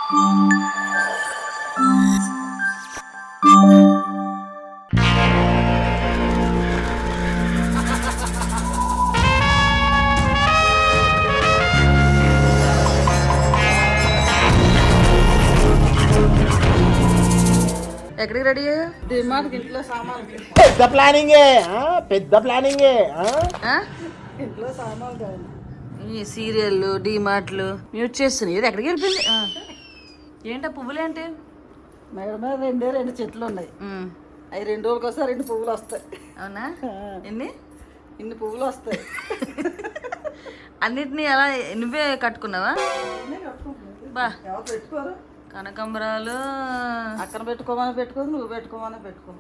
ఎక్కడికి రెడీ డిమార్ట్ ఇంట్లో సామాన్లు పెద్ద ప్లానింగ్ ఇంట్లో సామాన్లు కావాలి. ఈ సీరియల్లు డిమార్ట్లు మ్యూట్ చేస్తున్నాయి. ఇది ఎక్కడికి వెళ్ళిపోయింది? ఏంటా పువ్వులు ఏంటి? మేడ మీద రెండు చెట్లు ఉన్నాయి. అవి 2 రోజులకి వస్తాయి, 2 పువ్వులు వస్తాయి. అవునా? ఇన్ని పువ్వులు వస్తాయి. అన్నిటినీ అలా నువ్వే కట్టుకున్నావా? బా ఎవరు పెట్టుకోరు. కనకంబరాలు అక్కడ పెట్టుకోమని నువ్వు పెట్టుకోమని పెట్టుకో.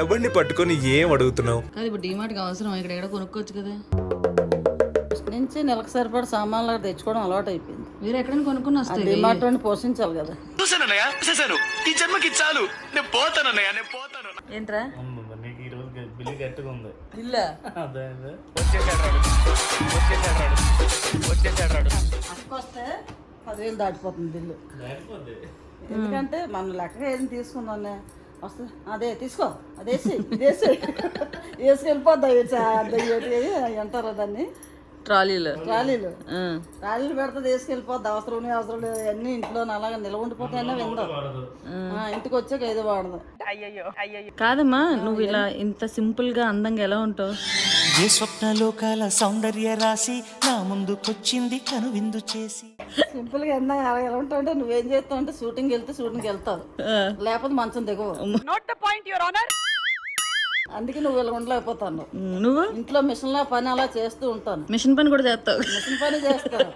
ఎవరిని పట్టుకొని ఏం అడుగుతున్నావు? కాదు, ఇప్పుడు డిమార్ట్కి అవసరం, ఇక్కడ ఎక్కడ కొనుక్కోవచ్చు కదా. నుంచి నెలకు సరిపడా సామాన్లు తెచ్చుకోవడం అలవాటు అయిపోయింది. మీరు ఎక్కడైనా కొనుక్కుని వస్తాయి. డిమార్ట్ పోషించాలి కదా. ఏంట్రా ఇల్లా వస్తే 10,000 దాటిపోతుంది బిల్లు. ఎందుకంటే మనం లెక్కగా ఏదైనా తీసుకుందాం వస్తే అదే తీసుకో, అదేసి వేసుకెళ్ళిపోద్దా అంటారు దాన్ని. ట్రాలీలు పెడితే తీసుకెళ్ళిపోద్ది. అవసరం లేదు అన్ని ఇంట్లో అలాగే నిలవ ఉండిపోతాయన్నా విందాం. ఇంటికి వచ్చాక ఏదో వాడదాం. కాదమ్మా, నువ్వు ఇలా ఇంత సింపుల్ గా అందంగా ఎలా ఉంటావు? ఏ స్వప్నలోకాల సౌందర్య రాశి నా ముందుకొచ్చింది కనువిందు చేసి. సింపుల్ గా ఎలా ఉంటావు అంటే నువ్వేం చేస్తావు అంటే షూటింగ్ వెళ్తావు, లేకపోతే మంచం దిగవు. అందుకే నువ్వు ఇలా ఉండలేకపోతాను. నువ్వు ఇంట్లో మిషన్ లో పని అలా చేస్తూ ఉంటాను. మిషన్ పని కూడా చేస్తావు? మిషన్ పని చేస్తాను.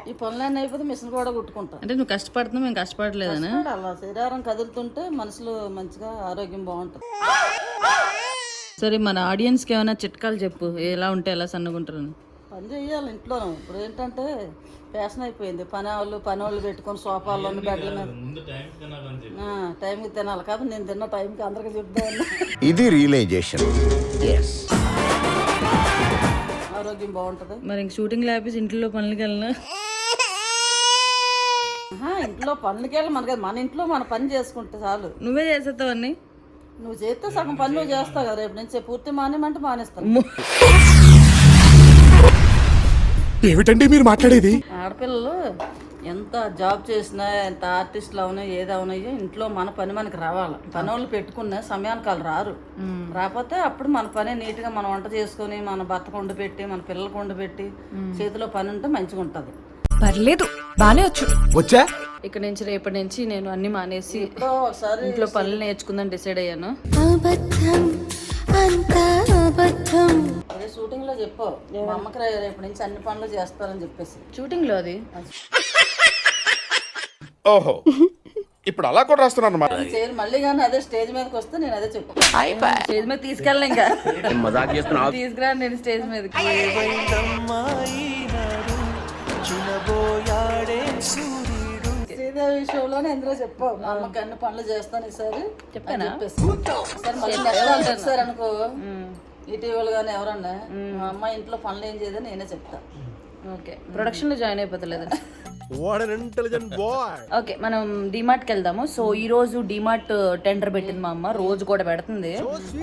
ఈ పనులన్నీ అయిపోతే మిషన్ కూడా కుట్టుకుంటాను. అంటే నువ్వు కష్టపడుతున్నావు, మేము కష్టపడలేదని. అలా శరీరం కదులుతుంటే మనసులో మంచిగా ఆరోగ్యం బాగుంటుంది. సరే, మన ఆడియన్స్ కి ఏమైనా చిట్కాలు చెప్పు, ఎలా ఉంటే ఎలా సన్నగుంటారు. పని చెయ్యాలి ఇంట్లో. ఇప్పుడు ఏంటంటే ఫ్యాషన్ అయిపోయింది. పని పెట్టుకొని సోఫాల్లో బెడ్ల మీద టైంకి తినాలి. కాబట్టి నేను తిన్న టైంకి అందరికి చెప్తాను. ఇది రియలైజేషన్. ఆరోగ్యం బాగుంటుంది. మరి ఇంక షూటింగ్ లేపేసి ఇంట్లో పనులకి వెళ్ళినా? ఇంట్లో పనులకి వెళ్ళి మన ఇంట్లో మన పని చేసుకుంటే చాలు. నువ్వే చేసేస్తావు అన్నీ. నువ్వు చేస్తే సగం పని నువ్వు చేస్తావు కదా. రేపు నుంచి పూర్తి మానేమంటే మానేస్తాను. ఏమిటండి మీరు మాట్లాడేది? ఆడపిల్లలు ఎంత జాబ్ చేసినా, ఎంత ఆర్టిస్టులు అవునా ఏదవునాయో ఇంట్లో మన పని మనకి రావాలి. పని వాళ్ళు పెట్టుకున్న సమయానికి వాళ్ళు రారు. రాకపోతే అప్పుడు మన పని నీట్గా మనం వంట చేసుకొని మన భర్తకు వండి పెట్టి మన పిల్లలకు వండి పెట్టి చేతిలో పని ఉంటే మంచిగా ఉంటుంది. పర్లేదు, బానే వచ్చా. ఇక్కడ నుంచి రేపటి నుంచి నేను అన్ని మానేసి ఇంట్లో పనులు నేర్చుకుందని డిసైడ్ అయ్యాను. అదే షూటింగ్ లో చెప్పావు, మా అమ్మకి రేపటి నుంచి అన్ని పనులు చేస్తారని చెప్పేసి. షూటింగ్ లో అది ఓహో, ఇప్పుడు అలా కూడా రాస్తున్నాను. మళ్ళీ కానీ అదే స్టేజ్ మీదకి వస్తే నేను అదే చెప్పాను. స్టేజ్ మీద తీసుకెళ్ళా, ఇంకా తీసుకురా నేను స్టేజ్ మీదకి. శ్రీదేవి షోలోనే ఎందులో చెప్పావు, మా అమ్మకి అన్ని పనులు చేస్తాను ఈసారి చెప్పానా? సార్ అనుకో ఈటీవీలు కానీ ఎవరన్నా మా అమ్మాయి ఇంట్లో పనులు ఏం చేయదని నేనే చెప్తా. ఓకే, ప్రొడక్షన్ లో జాయిన్ అయిపోతలేదు. ఓకే, మనం డిమార్ట్కి వెళ్దాము. సో ఈ రోజు డిమార్ట్ టెండర్ పెట్టింది మా అమ్మ. రోజు కూడా పెడుతుంది.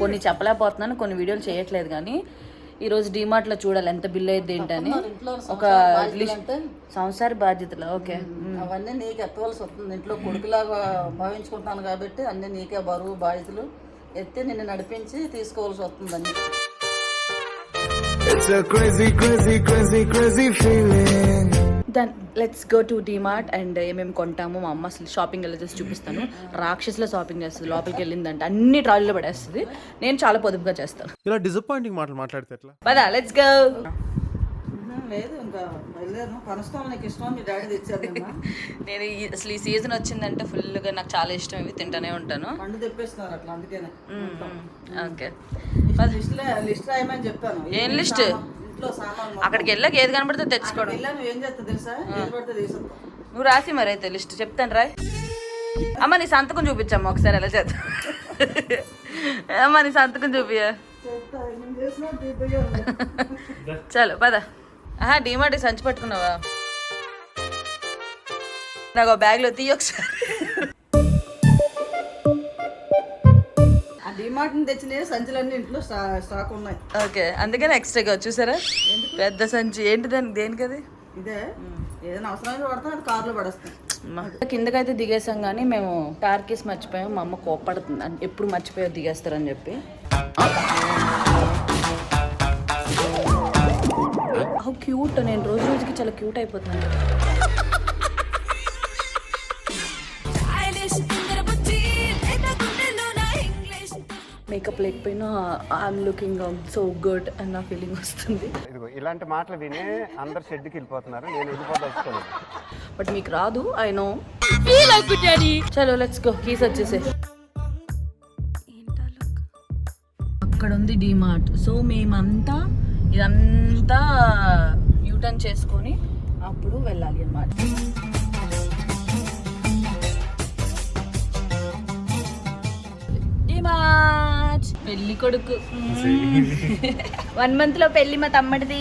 కొన్ని చెప్పలేకపోతున్నాను, కొన్ని వీడియోలు చేయట్లేదు. కానీ ఈ రోజు డిమార్ట్ లో చూడాలి ఎంత బిల్ అయ్యింది ఏంటని. ఒక సంసార బాధ్యతలు. ఓకే, అవన్నీ నీకు ఎత్తవలసి వస్తుంది. ఇంట్లో కొడుకులాగా భావించుకుంటున్నాను కాబట్టి అన్ని నీకే బరువు బాధ్యతలు ఎత్తి నిన్ను నడిపించి తీసుకోవాల్సి వస్తుందని. Then let's go to DMart and ఏమేమి కొంటాము. మా అమ్మ అసలు షాపింగ్ వెళ్ళి చేసి చూపిస్తాను. రాక్షసులో షాపింగ్ చేస్తుంది. లోపలికి వెళ్ళిందంటే అన్ని ట్రాలీలో పడేస్తుంది. నేను చాలా పొదుపుగా చేస్తాను. ఇలా డిసప్పాయింటింగ్ మాటలు మాట్లాడితే ఎట్లా? పదా, లెట్స్ గో. లేదు ఇంకా వెళ్ళలేదు. కనస్తం నీకు ఇష్టం, మీ డాడీ తెచ్చారు. నేను అసలు ఈ సీజన్ వచ్చిందంటే ఫుల్గా నాకు చాలా ఇష్టం. ఇవి తింటానే ఉంటాను. పండు తెప్పిస్తున్నారు అట్లా, అందుకేనే. ఓకే, లిస్ట్ రాయమని చెప్పాను. ఏం లిస్ట్? ఇంట్లో సామాన్లు అక్కడికి వెళ్ళాక ఏది కనబడితే తెచ్చుకోవడం. ఏం చేస్తా తెలుసా, ఏది పడితే తీసుకుంటా. నువ్వు రాసి మరి అయితే లిస్ట్ చెప్తాను. రాయ్ అమ్మ, నీ సంతకం చూపించమ్మా ఒకసారి. ఎలా చేద్దాం అమ్మ, నీ సంతకం చూపియా. చలో పద. డిమార్ట్ సంచి పట్టుకున్నావా? నాకు బ్యాగ్లో తీయ ఒకసారి. ఆ డిమార్ట్ నుంచి తెచ్చిన సంచులన్నీ ఇంట్లో స్టాక్ ఉన్నాయి. ఓకే, అందుకని ఎక్స్ట్రాగా చూసారా పెద్ద సంచి. ఏంటి దానికి, దేనికి అది? ఇదే ఏదైనా అవసరమైన పడతాం, అది కార్లో పడేస్తాం. కిందకైతే దిగేసాం కానీ మేము టార్కిస్ మర్చిపోయాం. మా అమ్మ కోప్పడుతుంది అని, ఎప్పుడు మర్చిపోయా దిగేస్తారని చెప్పి. హౌ క్యూట్, నేను రోజు రోజుకి చాలా క్యూట్ అయిపోతున్నాను. మేకప్ లేకపోయినా ఐఎమ్ లుకింగ్ సో గుడ్ అని నా ఫీలింగ్ వస్తుంది. ఇలాంటి మాటలు విని అందరు షెడ్కి వెళ్ళిపోతున్నారు, నేను వెళ్ళిపోదలుచుకోలేదు. బట్ మీకు రాదు, ఐ నో. చలో లెట్స్ గో. కీస్ వచ్చేసే. అక్కడ ఉంది డిమార్ట్. సో మేమంతా ఇదంతా యూటర్న్ చేసుకొని అప్పుడు వెళ్ళాలి అన్నమాట. పెళ్లి కొడుకు 1 month లో పెళ్లి మా తమ్ముడిది.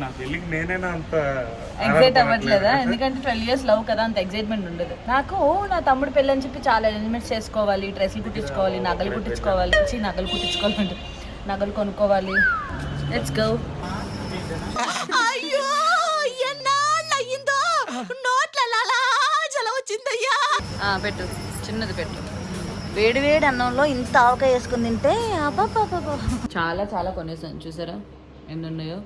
నా పెళ్ళికి నేనైనా అంత ఎగ్జైట్ అవ్వట్లేదా? ఎందుకంటే 12 years లవ్ కదా, అంత ఎగ్జైట్మెంట్ ఉండదు నాకు. నా తమ్ముడు పెళ్ళి అని చెప్పి చాలా అరేంజ్మెంట్స్ చేసుకోవాలి, డ్రెస్సులు కుట్టించుకోవాలి, నగలు కుట్టించుకోవాలి, నగలు కొనుక్కోవాలి. Let's go. పెట్టు, చిన్నది పెట్టు. వేడి వేడి అన్నంలో ఇంత ఆవకాయ వేసుకుని తింటే చాలా చాలా కొనేసాను. చూసారా ఎన్ని ఉన్నాయో.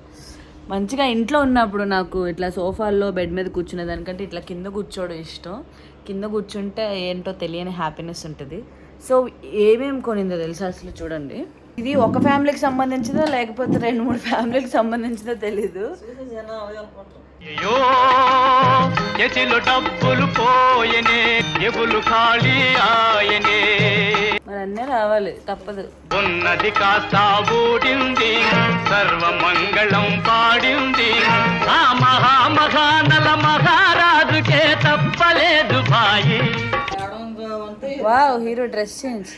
మంచిగా ఇంట్లో ఉన్నప్పుడు నాకు ఇట్లా సోఫాల్లో బెడ్ మీద కూర్చునే దానికంటే ఇట్లా కింద కూర్చోవడం ఇష్టం. కింద కూర్చుంటే ఏంటో తెలియని హ్యాపీనెస్ ఉంటుంది. సో ఏమేమి కొనిందో తెలుసా అసలు? చూడండి, ఇది ఒక ఫ్యామిలీకి సంబంధించిందో లేకపోతే 2-3 ఫ్యామిలీకి సంబంధించిందో తెలీదు. మరి అన్నీ రావాలి, తప్పదు. ఉన్నది కాస్తాబూడింది, సర్వమంగళం పాడింది, ఆ మహామహానల మహారాజుకే తప్పలేదు Bhai. Wow, hero dress change.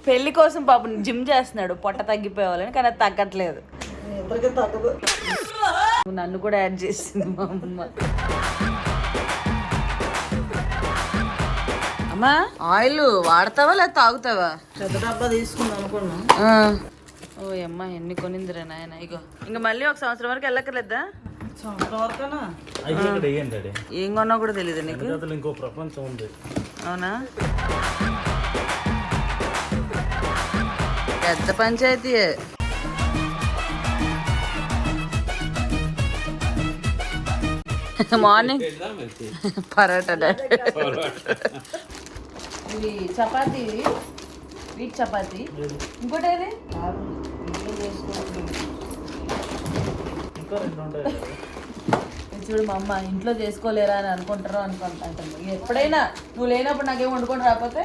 పెళ్లి కోసం పాపం జిమ్ చేస్తున్నాడు పొట్ట తగ్గిపోవాలని, కానీ అది తగ్గట్లేదు. నన్ను కూడా యాడ్ చేసింది మా అమ్మ. అమ్మా, ఆయిల్ వాడతావా లేదా తాగుతావా? పెద్ద డబ్బా తీసుకుందాం అనుకున్నా. ఓ అమ్మ, ఎన్ని కొనిందిరా నాయన. ఇగో ఇంకా మళ్ళీ 1 సంవత్సరం వరకు వెళ్ళక్కర్లేదా? ఏం కొన్నా కూడా తెలియదు నీకు? ఇంకో ప్రపంచం ఉంది. అవునా? పెద్ద పంచాయతీ. మార్నింగ్ పరోటా. ఇది చపాతీ, వీట్ చపాతీ. ఇంకోటి ఏది? చూడు మా అమ్మ, ఇంట్లో చేసుకోలేరా అని అనుకుంటారో అంటుంది. ఎప్పుడైనా నువ్వు లేనప్పుడు నాకేం వండుకొని రాకపోతే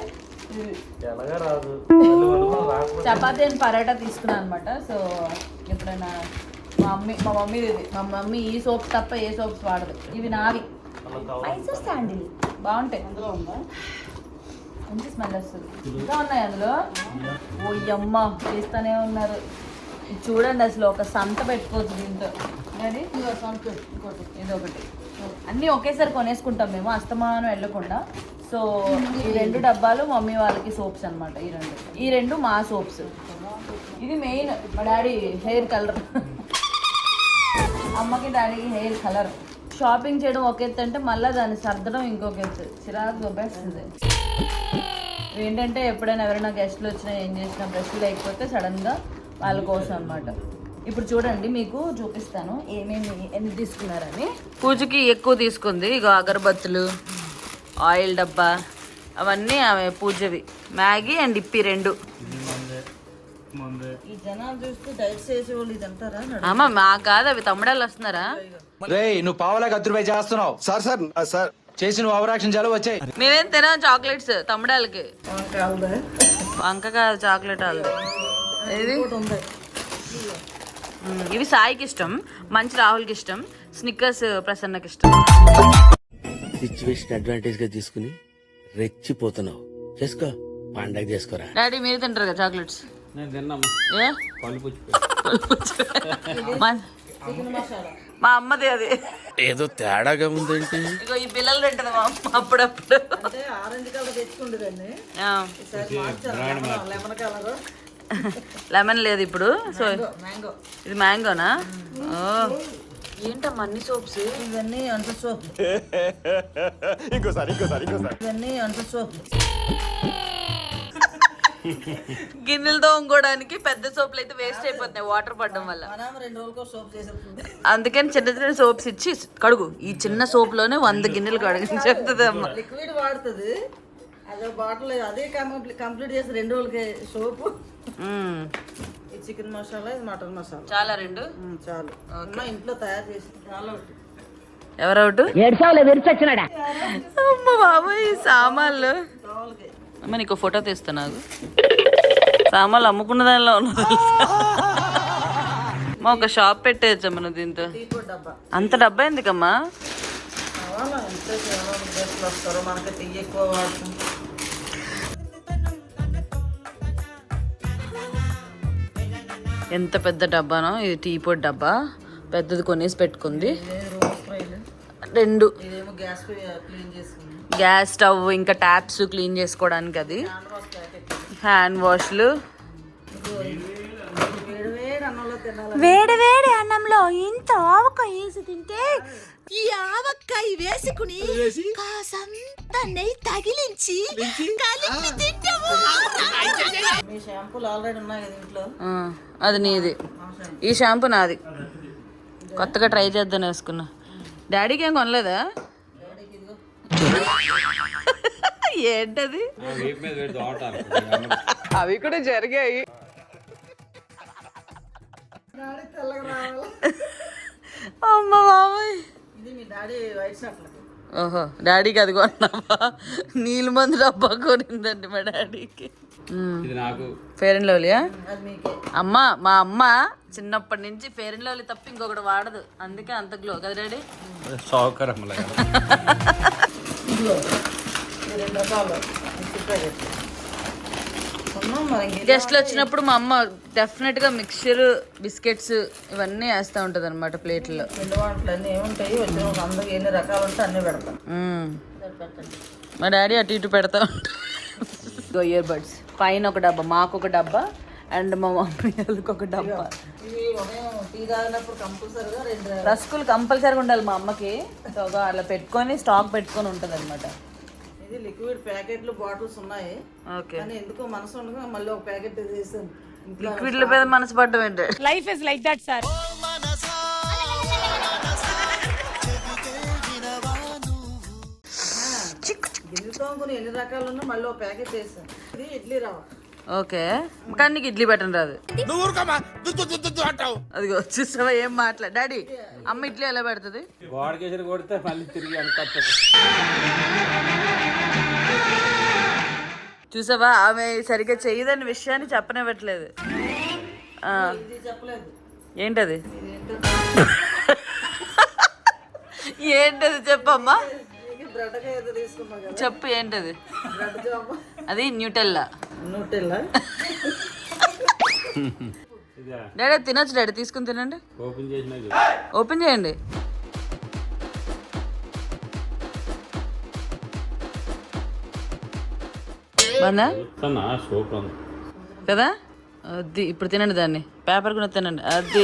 చపాతీ అండ్ పరోటా తీసుకున్నాను అనమాట. సో ఎప్పుడైనా మా మమ్మీ ఈ సోప్స్ తప్ప ఏ సోప్స్ వాడదు. ఇవి నావి, మైసూర్ శాండిల్. బాగుంటాయి, మంచి స్మెల్ వస్తుంది. ఇంకా ఉన్నాయి అందులో. ఓ అమ్మ, చేస్తూనే ఉన్నారు. చూడండి, అసలు ఒక సంత పెట్టుకోవచ్చు దీంతో. అది ఇంకోటి, ఇదొకటి. అన్నీ ఒకేసారి కొనేసుకుంటాం మేము, అస్తమానం వెళ్ళకుండా. సో ఈ 2 డబ్బాలు మమ్మీ వాళ్ళకి సోప్స్ అనమాట. ఈ రెండు మా సోప్స్. ఇది మెయిన్ మా డాడీ హెయిర్ కలర్, అమ్మకి డాడీకి హెయిర్ కలర్. షాపింగ్ చేయడం ఒక ఎత్తు అంటే మళ్ళీ దాన్ని సర్దడం ఇంకొక ఎత్తు. చిరాకు దొబ్బేస్తుంది. ఏంటంటే ఎప్పుడైనా ఎవరైనా గెస్ట్లు వచ్చినా ఏం చేసినా బ్రష్ లేకపోతే సడన్గా వాళ్ళ కోసం అనమాట. ఇప్పుడు చూడండి, మీకు చూపిస్తాను ఏమేమి ఎన్ని తీసుకున్నారని. పూజకి ఎక్కువ తీసుకుంది. ఇక అగరబత్తులు, ఆయిల్ డబ్బా, అవన్నీ ఆమె పూజవి. మ్యాగీ అండ్ ఇప్పి 2. ఈ జనాలు చూస్తే డైట్ చేసేవాళ్ళు ఇది అంటారా? అమ్మ మాకు కాదు, అవి తమ్ముడాళ్ళు వస్తున్నారా? నువ్వు పావులాగా 10 రూపాయలు చేస్తున్నావు. సార్ చేసి నువ్వు ఓవరాక్షన్ చాలు వచ్చాయి. మేమేం తినాం చాక్లెట్స్ తమ్ముడాళ్ళకి. వంక కాదు, చాక్లెట్ వాళ్ళది. ఇది ఇవి సాయికి ఇష్టం, మంచి రాహుల్కి ఇష్టం, స్నిక్కర్స్ ప్రసన్నకి ఇష్టం. సిచ్యువేషన్ అడ్వాంటేజ్ గా తీసుకుని రెచ్చిపోతున్నావు. చేసుకో, పండగ చేసుకోరా. డాడీ మీరు తింటారు కదా చాక్లెట్స్? నేను తిన్నాము. ఏ పళ్ళు పుచ్చిపోయి మా అమ్మది అది. ఏదో తేడాగా ఉందేంటి? ఇగో ఈ పిల్లలు తింటది మా అమ్మ అప్పుడప్పుడు. అంటే ఆరెంజ్ కలర్ తెచ్చుకుంటుందండి, లెమన్ కలర్. లెమన్ లేదు ఇప్పుడు. So mango. ఇది మ్యాంగోనా? ఓ ఏంటమ్మా అన్ని సోప్స్? ఇవన్నీ అంట సోప్. ఇవన్నీ అంట సోప్. గిన్నెలు తోముకోవడానికి పెద్ద సోపులు అయితే వేస్ట్ అయిపోతున్నాయి వాటర్ పడడం వల్ల. 2 రోజులకు సోప్ చేసేస్తుంది. అందుకని చిన్న చిన్న సోప్స్ ఇచ్చి కడుగు. ఈ చిన్న సోప్ లోనే 100 గిన్నెలు కడుగు చెప్తుంది అమ్మ. లిక్విడ్ వాడుతుంది, అదే బాటిల్ అదే కంప్లీట్ చేసి 2 రోజులకి సోపు. ఈ చికెన్ మసాలా, ఇది మటన్ మసాలా. చాలా 2 చాలు. అమ్మ ఇంట్లో తయారు చేసి చాలా. ఎవరవుట్ అమ్మ బాబాయ్ ఈ సామాన్లు. అమ్మ నీకు ఫోటో తీస్తున్నాను. సామాన్లు అమ్ముకున్న దానిలో ఉన్నది. మా ఒక షాప్ పెట్టేయచ్చా మనం దీంతో? అంత డబ్బా ఎందుకమ్మా? వస్తారో మనకి టీ ఎక్కువ వాడుతుంది. ఎంత పెద్ద డబ్బానో ఇది. టీ పొడి డబ్బా పెద్దది కొనేసి పెట్టుకుంది. 2 గ్యాస్ స్టవ్, ఇంకా ట్యాప్స్ క్లీన్ చేసుకోవడానికి, అది హ్యాండ్ వాష్లు. వేడి వేడి అన్నంలో ఇంత ఆవకాయ వేసి తింటే, ఈ ఆవకాయ వేసుకుని కాసంత నెయ్యి తగిలించి కలిపి తింటాము. మీ షాంపూలు ఆల్రెడీ ఉన్నాయి కదా ఇంట్లో. అది నీది. ఈ షాంపూ నాది. కొత్తగా ట్రై చేద్దాం వేసుకున్నా. డాడీకి ఏం కొనలేదా? ఏంటది? అవి కూడా జరిగాయి. అమ్మ బాబాయ్. ఇది మీ డాడీ వైట్ షర్ట్. ఓహో డాడీకి అది కొన్నావా? నీళ్ళ మంది డబ్బా కొనిందండి మా డాడీకి. ఫేర్ అండ్ లవ్లీయా? అమ్మ మా అమ్మ చిన్నప్పటి నుంచి ఫేర్ అండ్ లవ్లీ తప్ప ఇంకొకటి వాడదు, అందుకే అంత గ్లో కదా డాడీ. గెస్ట్లు వచ్చినప్పుడు మా అమ్మ డెఫినెట్ గా మిక్చర్, బిస్కెట్స్ ఇవన్నీ వేస్తూ ఉంటది అనమాట ప్లేట్లో. పిండి వంటలు అన్నీ ఏముంటాయి, వచ్చిన అందరికి ఎన్ని రకాలు ఉంటే అన్ని పెడతాం. మా డాడీ అటు ఇటు పెడతా ఉంటారు. ఇయర్ బడ్స్ పైన ఒక డబ్బా, మాకు ఒక డబ్బా, అండ్ మా మమ్మీ వాళ్ళకి ఒక డబ్బా. ఇవి ఉదయం టీ తాగినప్పుడు కంపల్సరీగా 2 రస్కులు కంపల్సరీగా ఉండాలి మా అమ్మకి. సో అలా పెట్టుకొని స్టాక్ పెట్టుకొని ఉంటుంది అనమాట. ఇది లిక్విడ్ ప్యాకెట్లు, బాటిల్స్ ఉన్నాయి. ఓకే. కానీ ఎందుకో మనసు ఉండగా మళ్ళీ ఒక ప్యాకెట్ చేసాను. లిక్విడ్ల మీద మనసు పడ్డం ఏంటి? Life is like that sir. గిన్నెతో కొన్ని ఎన్ని రకాలు ఉన్నా మళ్ళీ ఒక ప్యాకెట్ చేసాను. ఇది ఇడ్లీ రవ్వ. ఓకే, కానీ నీకు ఇడ్లీ పెట్టడం రాదు. అదిగో చూసావా ఏం మాట్లా. డాడీ అమ్మ ఇడ్లీ ఎలా పెడుతుంది? కొడితే మళ్ళీ తిరిగి చూసావా ఆమె సరిగ్గా చేయదని విషయాన్ని చెప్పనివ్వట్లేదు. చెప్పలేదు. ఏంటది? ఏంటది చెప్పమ్మా, చెప్పు ఏంటది? అది న్యూటెల్లా. డాడీ తినొచ్చు డాడీ, తీసుకుని తినండి. ఓపెన్ చేయండి. బాగుందా కదా? అది ఇప్పుడు తినండి దాన్ని. పేపర్ కూడా తినండి. అది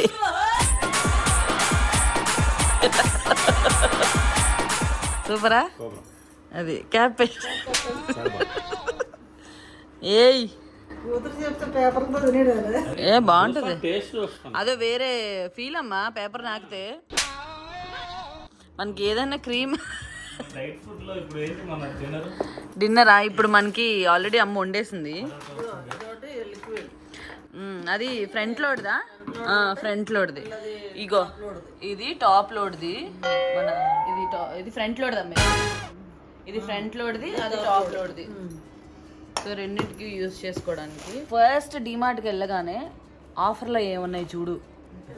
సూపరా? అది క్యాప్ పెట్టి ఏయ్ ఏ బాగుంటుంది. అదే వేరే ఫీల్ అమ్మా పేపర్ నాకితే. మనకి ఏదైనా క్రీమ్ డిన్నరా ఇప్పుడు మనకి ఆల్రెడీ అమ్మ వండేసింది. అది ఫ్రంట్ లోడ్దా? ఫ్రంట్ లోడ్ది. ఇగో ఇది టాప్ లోడ్ది. మన ఇది ఫ్రంట్ లోడ్ది అమ్మ. ఇది ఫ్రంట్ లోడ్ది, అది టాప్ లోడ్ది. సో రెండింటికి యూజ్ చేసుకోవడానికి. ఫస్ట్ డిమార్ట్కి వెళ్ళగానే ఆఫర్లో ఏమున్నాయి చూడు,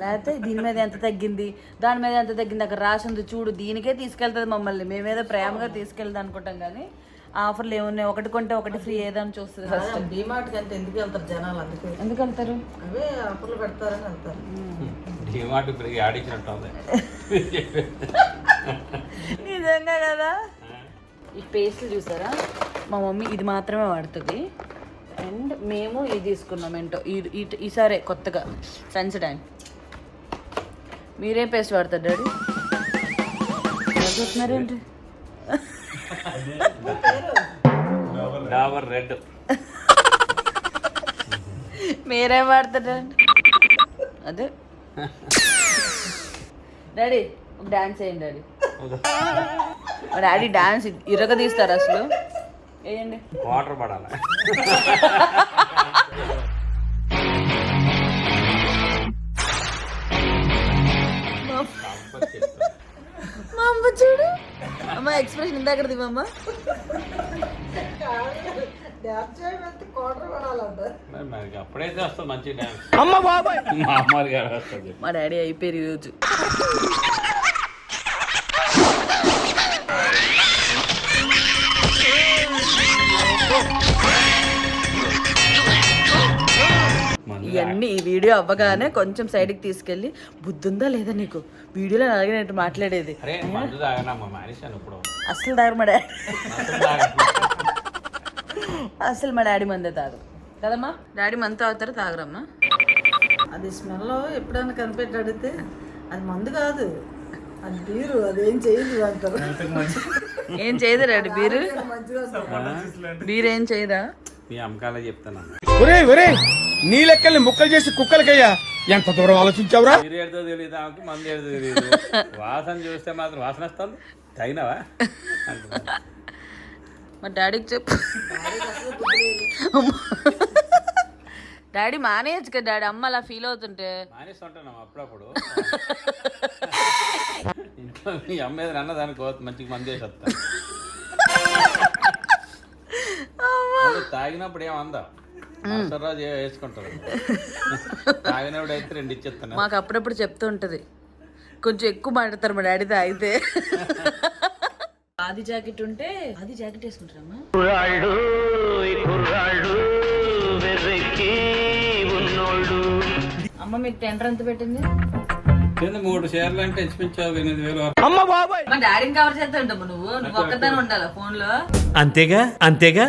లేకపోతే దీని మీద ఎంత తగ్గింది, దాని మీద ఎంత తగ్గింది అక్కడ రాసింది చూడు, దీనికే తీసుకెళ్తుంది మమ్మల్ని. మేమేదో ప్రేమగా తీసుకెళ్తాం అనుకుంటాం కానీ ఆఫర్లు ఏమున్నాయి, ఒకటి కొంటే ఒకటి ఫ్రీ ఏదని చూస్తుంది ఫస్ట్. డిమార్ట్ కంటే ఎందుకు వెళ్తారు జనాలు? అందుకే ఎందుకు వెళ్తారు? అవే ఆఫర్లు పెడతారని వెళ్తారు. డిమార్ట్ ఇప్పుడు ఆడించినట్టు ఉంది. నిజంగా కదా. ఈ పేస్ట్లు చూసారా, మా మమ్మీ ఇది మాత్రమే వాడుతుంది. అండ్ మేము ఇది తీసుకున్నాం ఏంటో ఈసారి కొత్తగా సెన్సిటైన్. మీరేం పేస్ట్ వాడతారు డాడీ? చూస్తున్నారేంటి? డాబర్ రెడ్. మీరేం వాడతారు అదే? డాడీ ఒక డాన్స్ వేయండి డాడీ. మా డాడీ డాన్స్ ఇరగ తీస్తారు అసలు. వేయండి. వాటర్ పడాలి. మా అమ్మ చూడు, అమ్మ ఎక్స్ప్రెషన్ ఇందాకది మా అమ్మ. మరి అప్పుడైతే వస్తుంది మంచి డాన్స్. మా అమ్మాయి గారు వస్తుంది. మా డాడీ అయిపోయారు ఈరోజు. ఇవన్నీ ఈ వీడియో అవ్వగానే కొంచెం సైడ్కి తీసుకెళ్ళి, బుద్ధుందా లేదా నీకు, వీడియోలో అలాగే మాట్లాడేది. అసలు తాగరు మా డాడీ. అసలు మా డాడీ మందే తాగరు కదమ్మా. డాడీ మందు తాగుతారు, తాగరమ్మా. అది స్మెల్ ఎప్పుడైనా కనిపెట్టి అడిగితే అది మందు కాదు, అది బీరు, అదేం చేయదు అంటారు. ఏం చేయదు డాడీ బీరు? బీరు ఏం చేయదా? మీ అమ్మకాలే చెప్తాను. నీ లెక్కల్ని ముక్కలు చేసి కుక్కలకయ్యా, ఎంత దూరం ఆలోచించావురా? బీరు ఏడుతో తెలియదు, ఆమెకి మంది ఏడుతో తెలియదు. వాసన చూస్తే మాత్రం వాసన వస్తుంది. తగినవా? మా డాడీకి చెప్పు. డాడీ మానేయచ్చు కదా డాడీ, అమ్మ అలా ఫీల్ అవుతుంటే. మానేస్తుంటాను అప్పుడప్పుడు. ఇంట్లో మీ అమ్మ ఏదైనా అన్నదానికి మంచిగా మంది వేసి వస్తాను. తాగినప్పుడు ఏమందా మరుసరాజు వేసుకుంటారు. తాగినప్పుడు అయితే 2 ఇచ్చేస్తాను. మాకు అప్పుడప్పుడు చెప్తూ ఉంటది, కొంచెం ఎక్కువ మాట్లాడతారు మా డాడీ తాగితే. ఆది జాకెట్ ఉంటే ఆది జాకెట్ వేసుకుంటారమ్మా. అమ్మ మీకు టెండర్ ఎంత పెట్టింది? 3 షేర్లు అంటే ఇచ్చిపించావు 8,000. మా డాడీని కవర్ చేస్తా ఉంటావు నువ్వు ఒక్కదాని ఉండాలా ఫోన్ లో. అంతేగా అంతేగా.